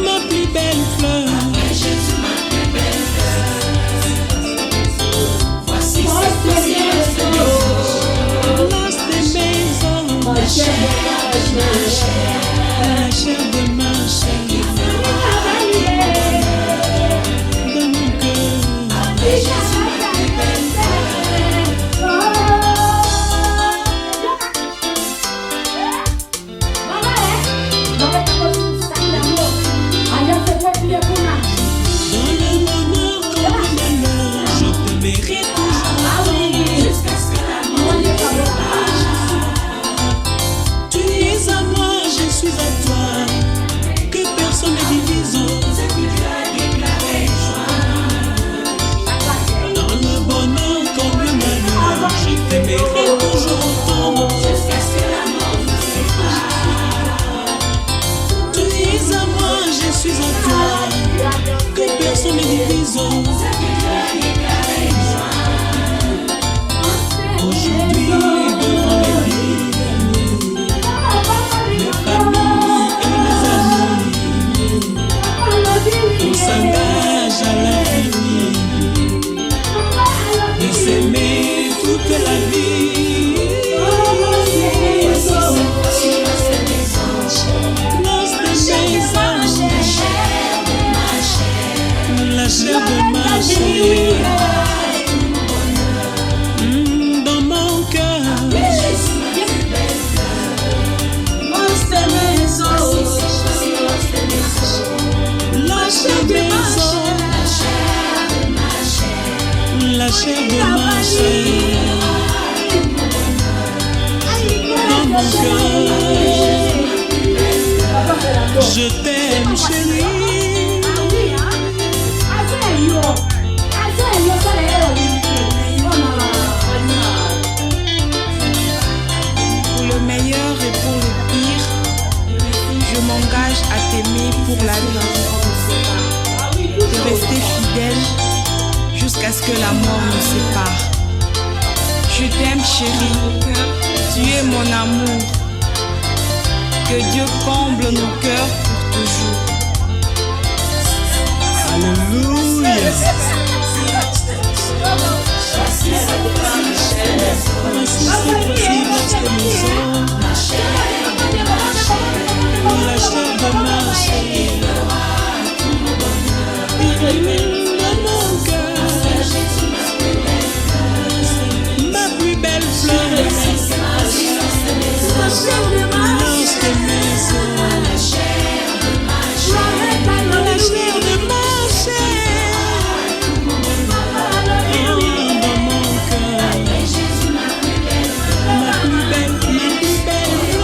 Speaker 3: ma plus belle fleur. Voici la chair de ma chair, de mon cœur. Dans le bonheur comme le malheur, je te mérite toujours. Jusqu'à ce que l'amour ne tu es à moi, je suis à toi, que personne ne divise. Ce que tu as déclaré, dans le bonheur comme le malheur, je t'aimerai toujours autant. Jusqu'à ce que l'amour nous sépare. Tu es à moi, je suis à toi, que personne ne divise. Ce que tu as déclaré, aujourd'hui devant les vies. On s'engage à l'infini et s'aimer toute la vie. La chair de ma chair, dans mon cœur. La chair de ma chair, dans mon cœur. Je t'aime, chérie.
Speaker 14: Pour le meilleur et pour le pire, je m'engage à t'aimer pour la vie, de rester fidèle jusqu'à ce que la mort nous sépare. Je t'aime, chérie, tu es mon amour. Que Dieu comble nos cœurs pour toujours.
Speaker 3: Alléluia. La chair de ma chair, mon cœur, ma plus belle fleur, la chair de ma chair, la chair de ma chair, dans mon cœur, ma plus belle fleur.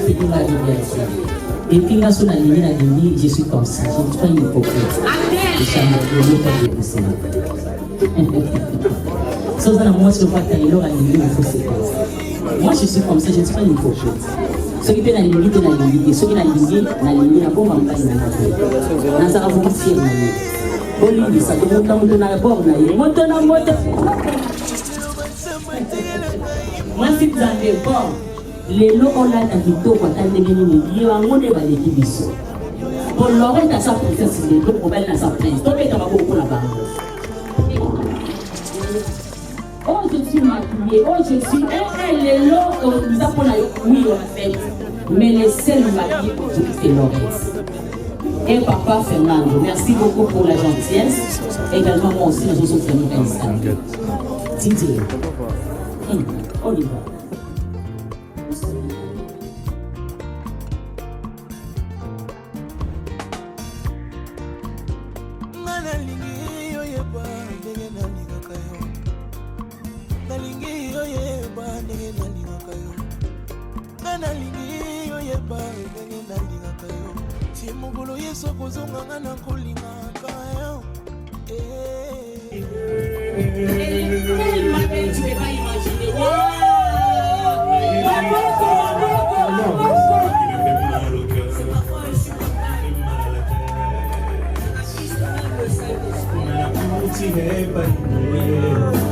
Speaker 11: c'est ma liberté. Et puis, là, sur la ligne, je suis comme ça. Je ne suis pas une hypocrite. Je suis un peu de ça. Sauf que moi, je vois que il faut se passer. Moi, je suis comme ça, je ne suis pas une hypocrite. Ceux qui sont dans la limite, dans la limite. Ceux qui sont dans la limite, la bombe va pas y aller. Dans sa revolution, la limite. Bolivie, ça te monte dans la borne. Monte dans la moto. Moi, si vous avez bon, les lots ont là, qui tombent, quand ils viennent, ils vont monter dans les divisions. Pour l'oreille, dans sa princesse, les lots, on va dans sa princesse. Donc, il y a beaucoup là-bas. Oh, je suis maquillée, oh, je suis. Les lots, nous avons la oui, on a fait. Mais les seuls maquillés aujourd'hui, c'est l'oreille. Et papa Fernando, merci beaucoup pour la gentillesse. Également, moi aussi, nous avons fait notre Instagram. Didier. Oliver.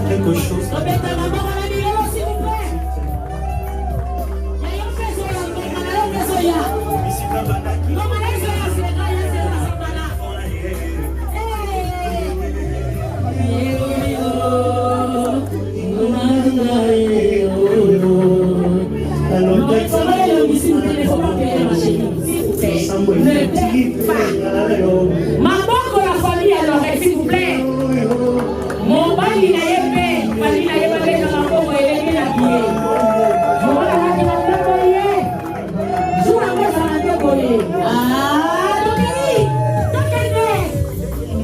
Speaker 12: Quelque chose.
Speaker 13: Maman, la famille, alors, s'il vous plaît. Mon mari n'a pas fait. Il n'a pas fait dans la pauvre et il est habillé. Je vois la main qui m'a fait collier. Je vois la main qui m'a fait collier. Ah, donc il est.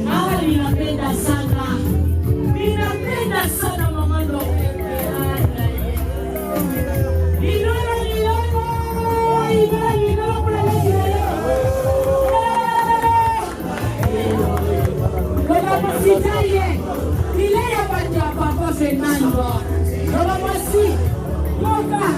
Speaker 13: Ah, il a fait dans ça là. Il a fait dans ça dans mon maman. Italien, il est à papa Fernando. Alors voici, mon gars.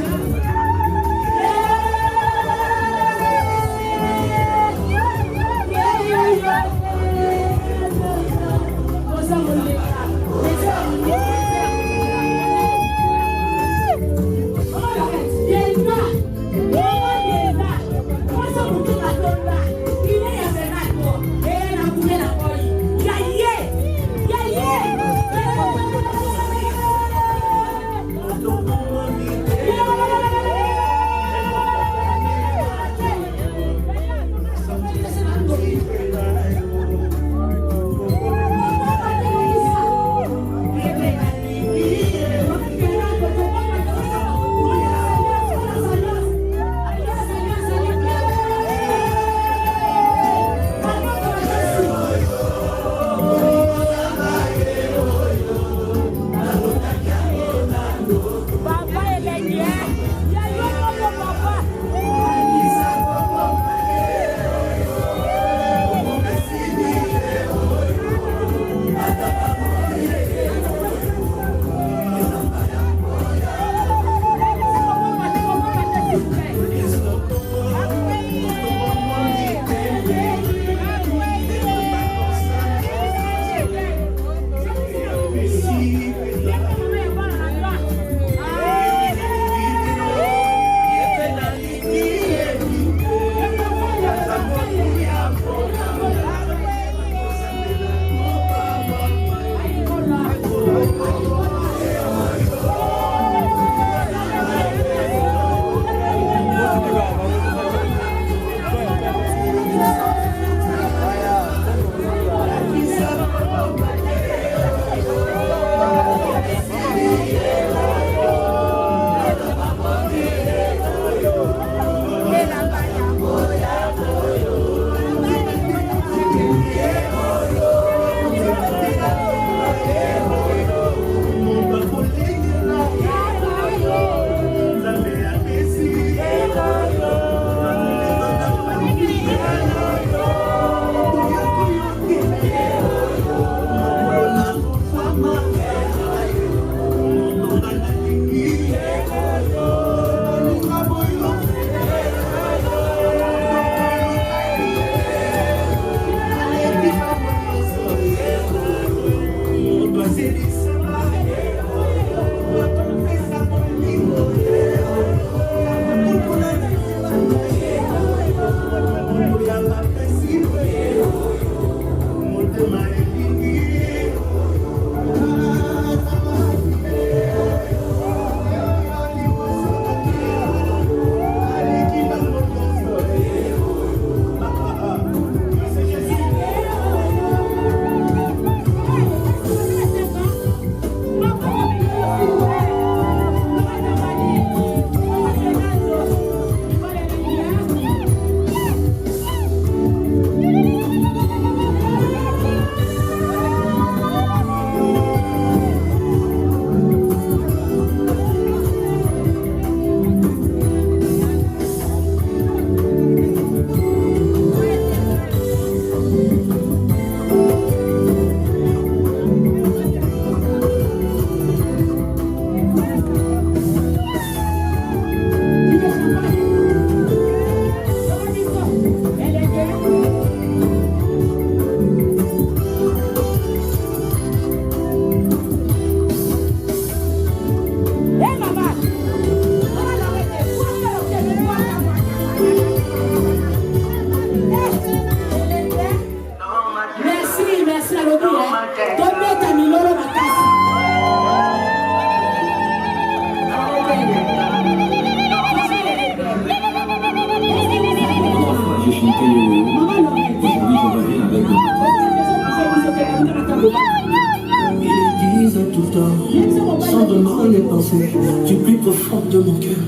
Speaker 15: remarqué mes pensées du plus profond de mon cœur.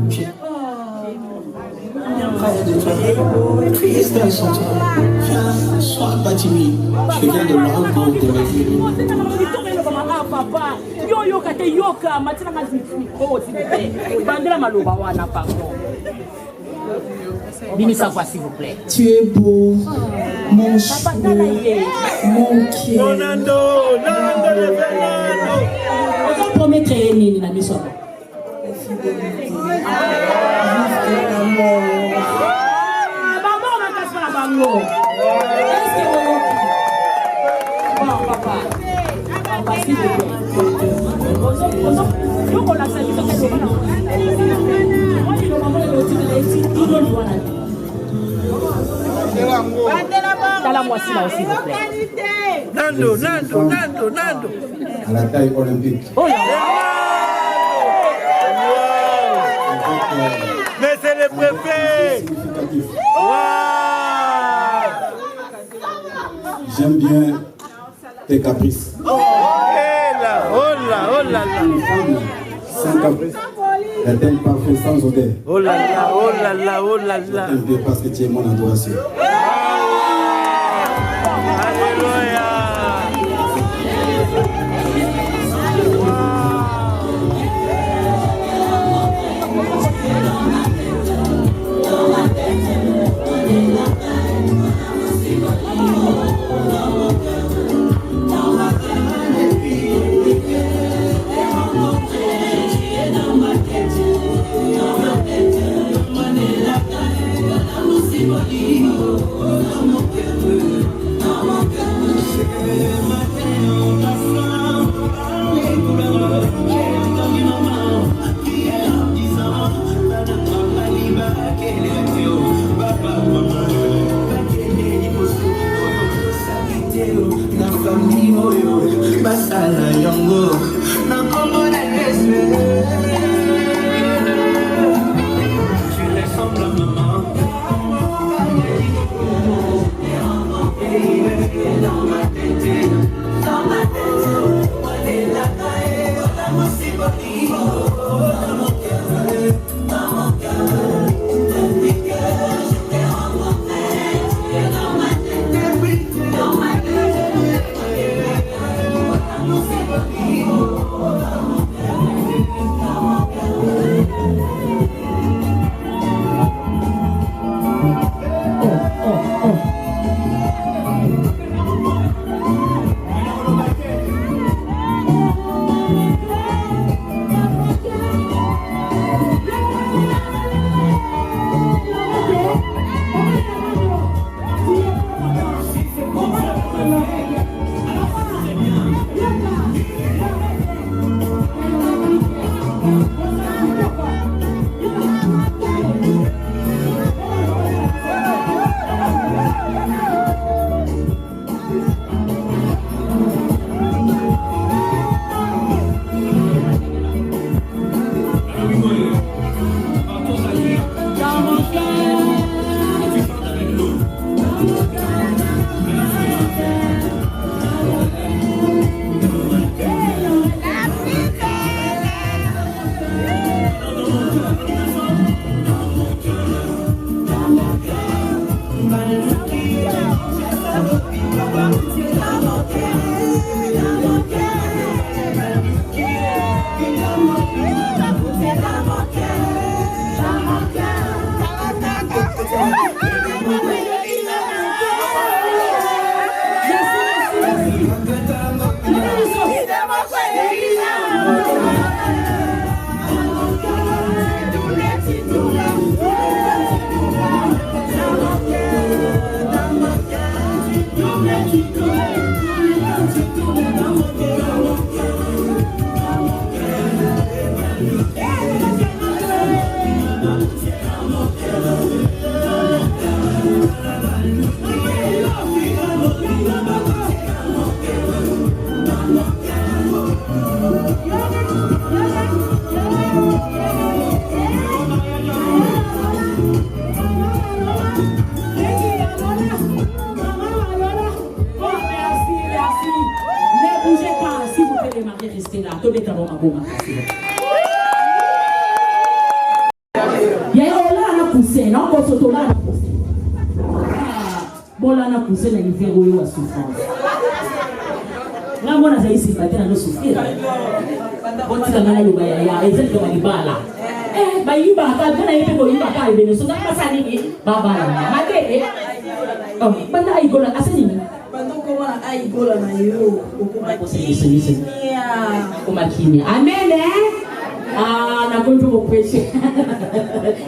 Speaker 15: J'ai rien de toi, triste sans toi. Viens, sois pas timide, je viens de rendre compte de mes vies.
Speaker 13: Papa, yo kate yoka matina mazini oh s'il vous plaît. Bandela maloba wana pardon. Binisa voix s'il vous plaît.
Speaker 15: Tu es beau, mon chou, mon pied.
Speaker 13: Nando. On va promettre nini na biso. Maman on casse pas la bango. Est-ce que bon papa. S'il vous plaît. Donc on a sali sur quel moment. Moi je demande le titre de tout le monde. Tala-moi si là s'il vous plaît.
Speaker 4: Nando.
Speaker 16: À la taille olympique.
Speaker 13: Oh là là.
Speaker 4: Mais c'est le préfet.
Speaker 16: J'aime bien tes caprices.
Speaker 4: Oh là.
Speaker 16: Une femme sans caprice est-elle parfaite sans odeur?
Speaker 4: Oh là là.
Speaker 16: J'aime bien parce que tu es mon adoration.
Speaker 4: Alléluia.
Speaker 15: Basala yango na kombo na Yesu. Tu ressembles à maman. Dans ma tête, on est là, dans mon ciboli, dans mon cœur, depuis que je t'ai rencontré, dans ma tête.
Speaker 13: You're
Speaker 11: bakoma kasi. Ya ola na poussé, non ko soto la na poussé. Bola na poussé na hiver oyo wa souffrance. Na mona za isi batena no souffrir. Boti la ngala yoba ya ezeli ko malibala. Ba yiba ka kana yepe ko yiba ka ibene so ka sani ni baba na. Mate oh, banda ay gola asani ni. Banda ko ma ay gola na yo. Ko sisi. Kuma kimya. Amen Ah, na konjo ko prêcher.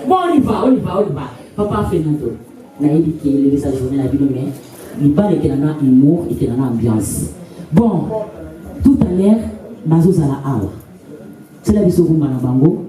Speaker 11: Bon, on y va. Papa Fernando. Na dit que le message journée la Bible mais il parle que dans humour et que dans ambiance. Bon, tout à l'heure Mazo Zala Awa. C'est la biso kumba na bango.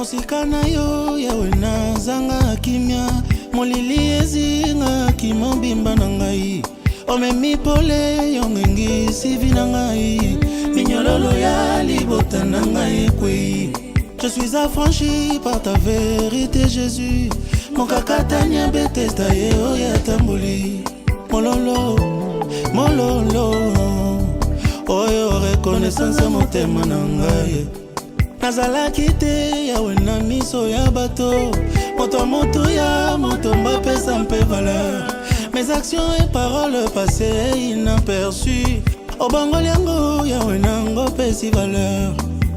Speaker 3: mosika na yo yawe nazanga kimia molili ezinga kimobimba na ngai omemi pole yongengi sivi na ngai minyololo ya libota na ngai ekwei. Je suis affranchi par ta vérité Jésus mokakatanya betesta ye oya tamboli mololo mololo oyo reconnaissance motema na ngai nazalaki te yawe na miso ya bato moto ya moto mbapesa mpe valeur mes actions et paroles passées inaperçues obangoli yango yawe nango pesi valeur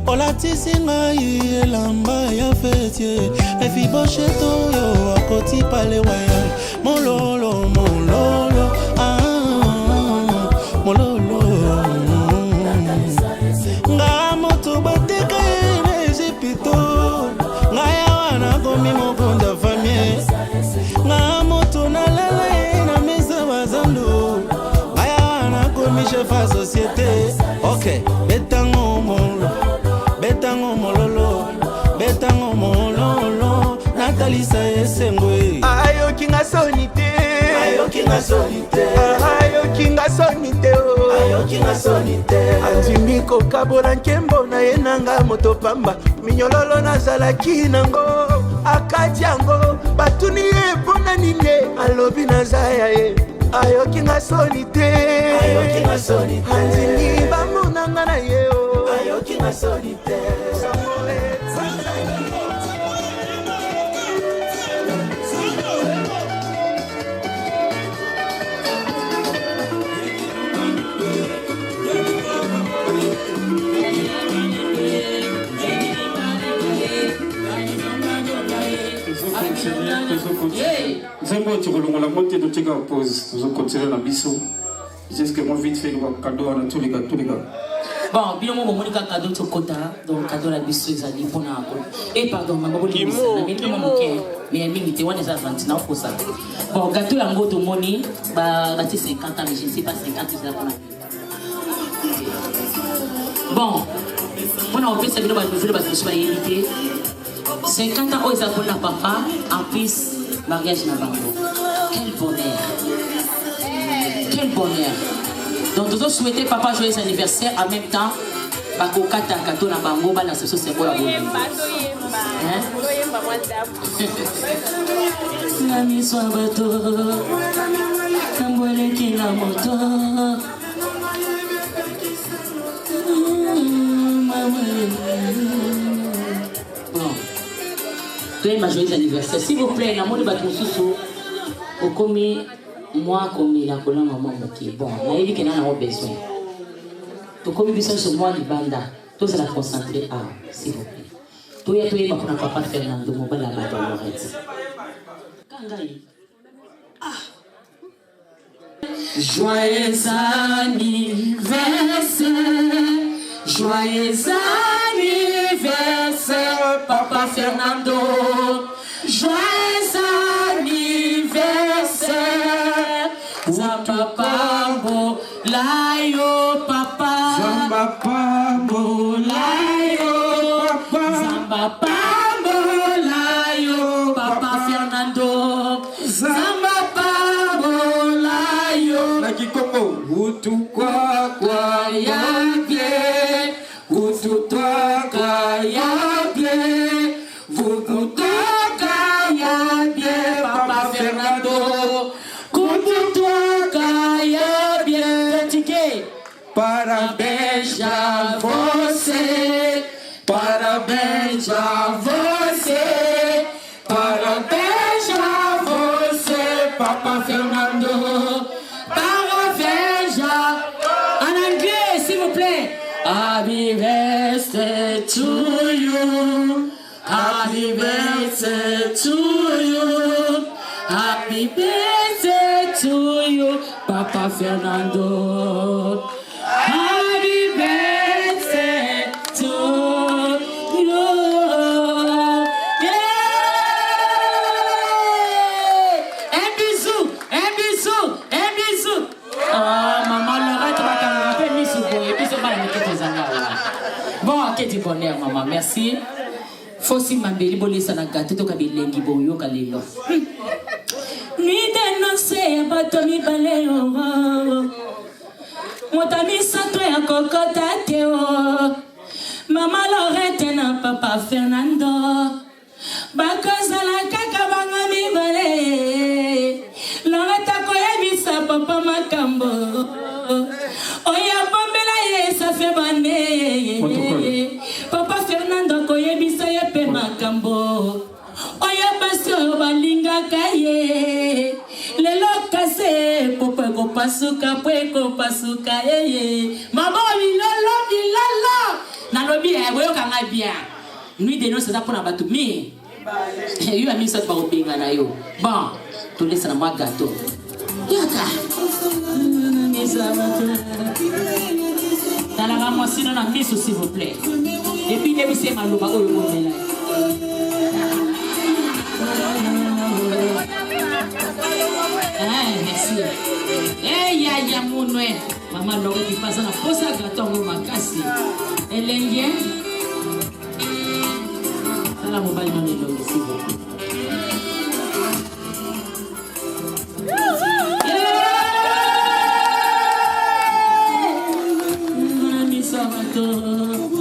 Speaker 3: olatisi ngai elamba ya fetie efibosheto yo akoti pale waya mololo mololo mololo nga moto bateka na Ejipito nga yawa nakomi mokonda famille nga moto nalala na mesa bazando nga yawa nakomi chef ya société. Ok, betango molo betango mololo betango mololo natalisa esengwe
Speaker 4: ayokinga sonite
Speaker 3: ayokinga sonite
Speaker 4: ayokinga sonite
Speaker 3: ayokinga sonite
Speaker 4: andimi kokabola nkembo na ye nanga moto pamba minyololo nazalaki nango akati yango batuni ye mpona nini alobi nazaya ye ayokinga sonite andimi bamonanga na ye ayokinga sonite
Speaker 10: Zembo tikolongo la montée de Tika pause. Nous allons continuer la biso. Jusqu'à moi vite fait le cadeau à tous les gars.
Speaker 11: Bon, bien mon monica cadeau to kota, donc cadeau la biso ezali pona ko. Et pardon, maman boli bisa. Na mimi maman ke, mais mingi te wana za 29 pour ça. Bon, gâteau yango to moni ba 50 ans, mais je ne sais pas 50 c'est là pour. Bon, on a fait ça bien parce que je suis invité. 50 ans, ils appellent la papa, en plus, mariage na bango. Quel bonheur! Quel bonheur! Donc, nous souhaitons papa joyeux anniversaire en même temps. Bako kata kato na bango, ba na soso seko la bonne. Hein? Na miso bato, tambole kila moto. Bon. Plein ma joyeux anniversaire. S'il vous plaît, la mode bateau sous au commis, moi comme la colonne maman moquée. Bon, la élie qu'elle a besoin. Tout comme besoin sur moi du banda, tout ça la concentrer à, s'il vous plaît. Tout y a tout y a pour papa Fernando, mon bel abat dans l'oreille. Kangaï. Ah. Joyeux anniversaire, joyeux anniversaire, papa Fernando. Joyeux anniversaire, Zamba Pambo, Layo papa. Zamba Pambo, Layo papa. Zamba Pambo, Layo papa Fernando. Zamba Pambo, Layo. Nakikoko, Utu kwa ya bien, Utu kwa ya bien, Vuku ya bien, papa Fernando. Utu ya bien, ticket. Parabéns a você, parabéns a você, parabéns a você, papa Fernando. Parabéns a... En anglais, s'il vous plaît. Happy birthday to you. Happy birthday to you. Happy birthday to you, Papa Fernando. Happy birthday to you. Yeah! Un bisou, un bisou, un bisou. Ah, maman, Lorette va t'en rappeler, bisou, et puis c'est pas la méthode aux angles. Bon, quel du bonheur, maman, merci. Fosi mambeli bolisa na gato to kabilengi boyo kalelo.
Speaker 1: Nuit dénoncée, bato mi baleo. Motami sato ya kokota teo. Mama Lorette na papa Fernando. Bakozala kaka banga mi bale. Lorette koyebisa papa makambo. Oya bombela ye sa fe bane. Papa Fernando koyebisa ye pe makambo. Oya baso balinga kaye. Lelo kase popo ko pasuka pweko pasuka ye. Mama bilolo. Nalobi boyo kanga bien. Nuit de noces c'est pour na batu mi. Yo ami ça ba obenga na yo. Bon, to laisse na moi gâteau. Yaka. Dans la ramasser dans la mise s'il vous plaît. Et puis il c'est maloba o yo bomela. Merci. Ya monwe. Maman Loro qui passe na posa gâteau au makasi. Elenge. La mobile non est là aussi. Mon ami Salvatore.